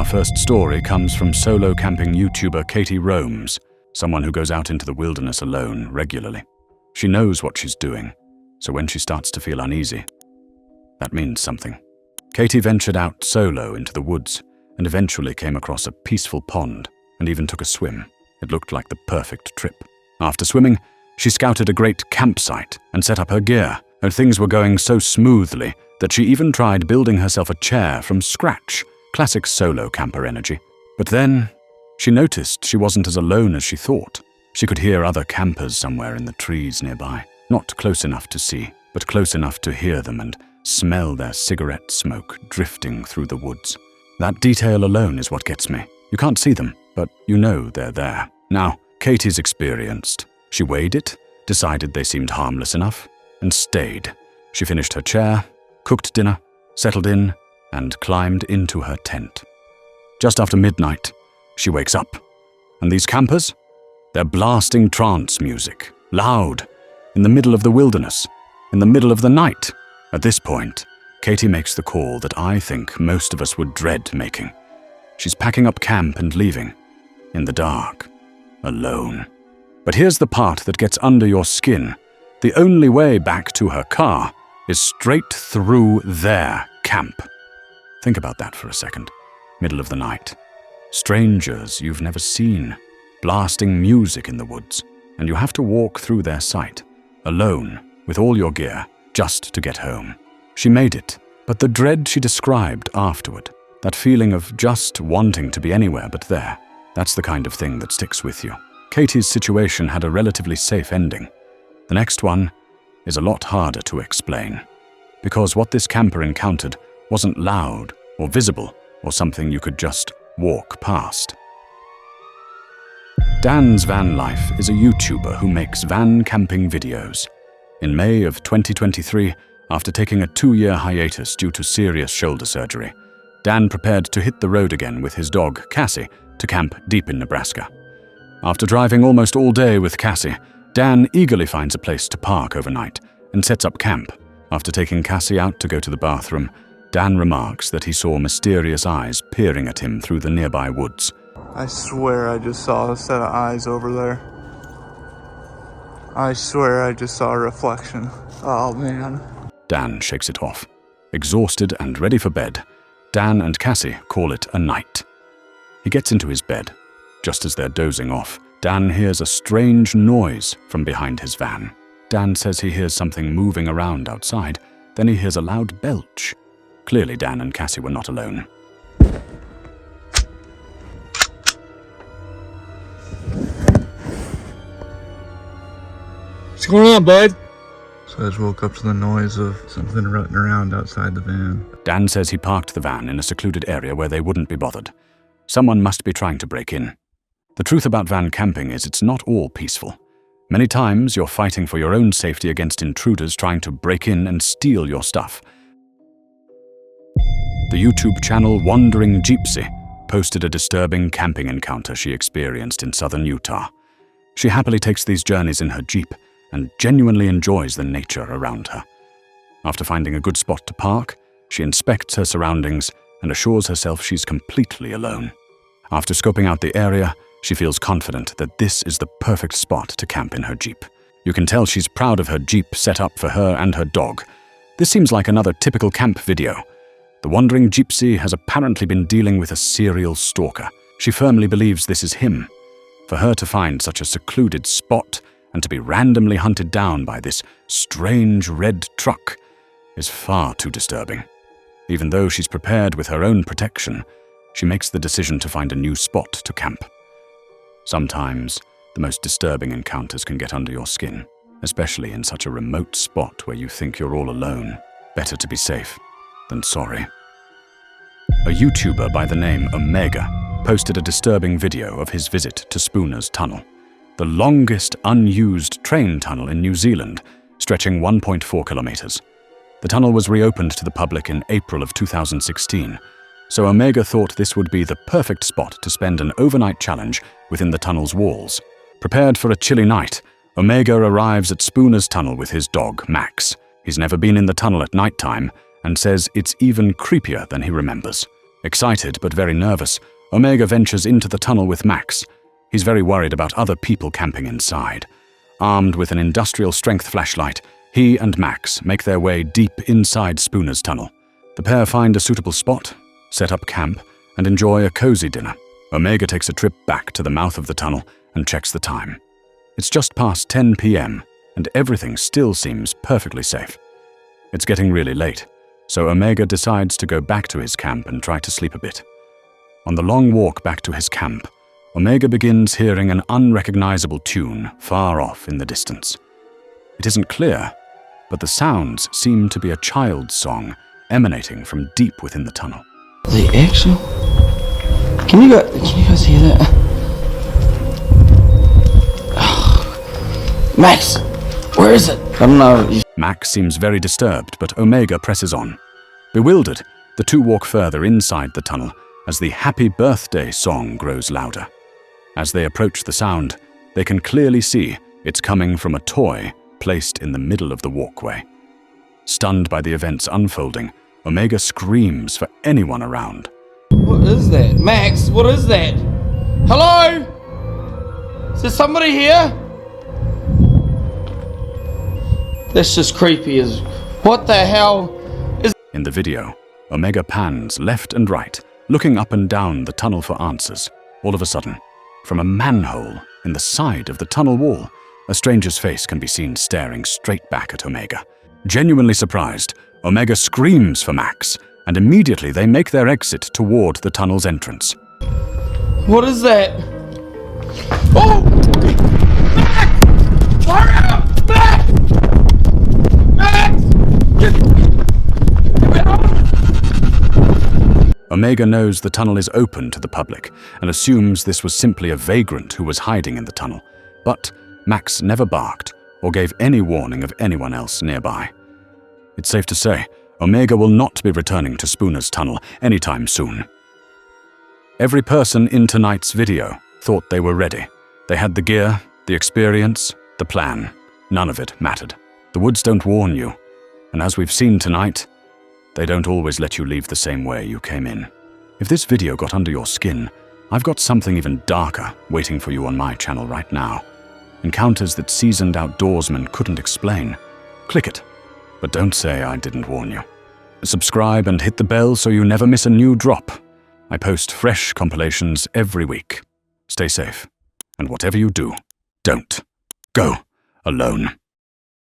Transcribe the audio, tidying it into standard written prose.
first story comes from solo camping YouTuber Katie Romes, someone who goes out into the wilderness alone regularly. She knows what she's doing, so when she starts to feel uneasy, that means something. Katie ventured out solo into the woods and eventually came across a peaceful pond and even took a swim. It looked like the perfect trip. After swimming, she scouted a great campsite and set up her gear, and things were going so smoothly that she even tried building herself a chair from scratch. Classic solo camper energy. But then, she noticed she wasn't as alone as she thought. She could hear other campers somewhere in the trees nearby. Not close enough to see, but close enough to hear them and smell their cigarette smoke drifting through the woods. That detail alone is what gets me. You can't see them, but you know they're there. Now, Katie's experienced. She weighed it, decided they seemed harmless enough, and stayed. She finished her chair, cooked dinner, settled in, and climbed into her tent. Just after midnight, she wakes up. And these campers? They're blasting trance music, loud, in the middle of the wilderness, in the middle of the night. At this point, Katie makes the call that I think most of us would dread making. She's packing up camp and leaving, in the dark, alone. But here's the part that gets under your skin. The only way back to her car is straight through their camp. Think about that for a second. Middle of the night. Strangers you've never seen, blasting music in the woods, and you have to walk through their site, alone, with all your gear, just to get home. She made it, but the dread she described afterward, that feeling of just wanting to be anywhere but there, that's the kind of thing that sticks with you. Katie's situation had a relatively safe ending. The next one is a lot harder to explain, because what this camper encountered wasn't loud or visible or something you could just walk past. Dan's van life is a YouTuber who makes van camping videos. In May of 2023, after taking a 2-year hiatus due to serious shoulder surgery, Dan prepared to hit the road again with his dog, Cassie, to camp deep in Nebraska. After driving almost all day with Cassie, Dan eagerly finds a place to park overnight and sets up camp. After taking Cassie out to go to the bathroom, Dan remarks that he saw mysterious eyes peering at him through the nearby woods. I swear I just saw a set of eyes over there. I swear I just saw a reflection. Oh, man. Dan shakes it off. Exhausted and ready for bed, Dan and Cassie call it a night. He gets into his bed. Just as they're dozing off, Dan hears a strange noise from behind his van. Dan says he hears something moving around outside. Then he hears a loud belch. Clearly, Dan and Cassie were not alone. What's going on, bud? So I just woke up to the noise of something rutting around outside the van. Dan says he parked the van in a secluded area where they wouldn't be bothered. Someone must be trying to break in. The truth about van camping is it's not all peaceful. Many times you're fighting for your own safety against intruders trying to break in and steal your stuff. The YouTube channel Wandering Gypsy posted a disturbing camping encounter she experienced in southern Utah. She happily takes these journeys in her Jeep and genuinely enjoys the nature around her. After finding a good spot to park, she inspects her surroundings and assures herself she's completely alone. After scoping out the area, she feels confident that this is the perfect spot to camp in her Jeep. You can tell she's proud of her Jeep set up for her and her dog. This seems like another typical camp video. The Wandering Gypsy has apparently been dealing with a serial stalker. She firmly believes this is him. For her to find such a secluded spot and to be randomly hunted down by this strange red truck is far too disturbing. Even though she's prepared with her own protection, she makes the decision to find a new spot to camp. Sometimes, the most disturbing encounters can get under your skin, especially in such a remote spot where you think you're all alone. Better to be safe than sorry. A YouTuber by the name Omega posted a disturbing video of his visit to Spooner's Tunnel, the longest unused train tunnel in New Zealand, stretching 1.4 kilometers. The tunnel was reopened to the public in April of 2016, so Omega thought this would be the perfect spot to spend an overnight challenge within the tunnel's walls. Prepared for a chilly night, Omega arrives at Spooner's Tunnel with his dog, Max. He's never been in the tunnel at nighttime and says it's even creepier than he remembers. Excited but very nervous, Omega ventures into the tunnel with Max. He's very worried about other people camping inside. Armed with an industrial-strength flashlight, he and Max make their way deep inside Spooner's tunnel. The pair find a suitable spot, set up camp, and enjoy a cozy dinner. Omega takes a trip back to the mouth of the tunnel and checks the time. It's just past 10 p.m., and everything still seems perfectly safe. It's getting really late, so Omega decides to go back to his camp and try to sleep a bit. On the long walk back to his camp, Omega begins hearing an unrecognizable tune far off in the distance. It isn't clear, but the sounds seem to be a child's song emanating from deep within the tunnel. The actual? Can you guys hear that? Max, where is it? I don't know. Max seems very disturbed, but Omega presses on. Bewildered, the two walk further inside the tunnel as the Happy Birthday song grows louder. As they approach the sound, they can clearly see it's coming from a toy placed in the middle of the walkway. Stunned by the events unfolding, Omega screams for anyone around. What is that? Max, what is that? Hello? Is there somebody here? That's just creepy as... What the hell is... In the video, Omega pans left and right, looking up and down the tunnel for answers. All of a sudden, from a manhole in the side of the tunnel wall, a stranger's face can be seen staring straight back at Omega. Genuinely surprised, Omega screams for Max, and immediately they make their exit toward the tunnel's entrance. What is that? Oh! Max! Hurry up! Max! Max! Get out! Omega knows the tunnel is open to the public and assumes this was simply a vagrant who was hiding in the tunnel. But Max never barked or gave any warning of anyone else nearby. It's safe to say, Omega will not be returning to Spooner's tunnel anytime soon. Every person in tonight's video thought they were ready. They had the gear, the experience, the plan. None of it mattered. The woods don't warn you, and as we've seen tonight, they don't always let you leave the same way you came in. If this video got under your skin, I've got something even darker waiting for you on my channel right now. Encounters that seasoned outdoorsmen couldn't explain. Click it, but don't say I didn't warn you. Subscribe and hit the bell so you never miss a new drop. I post fresh compilations every week. Stay safe, and whatever you do, don't go alone.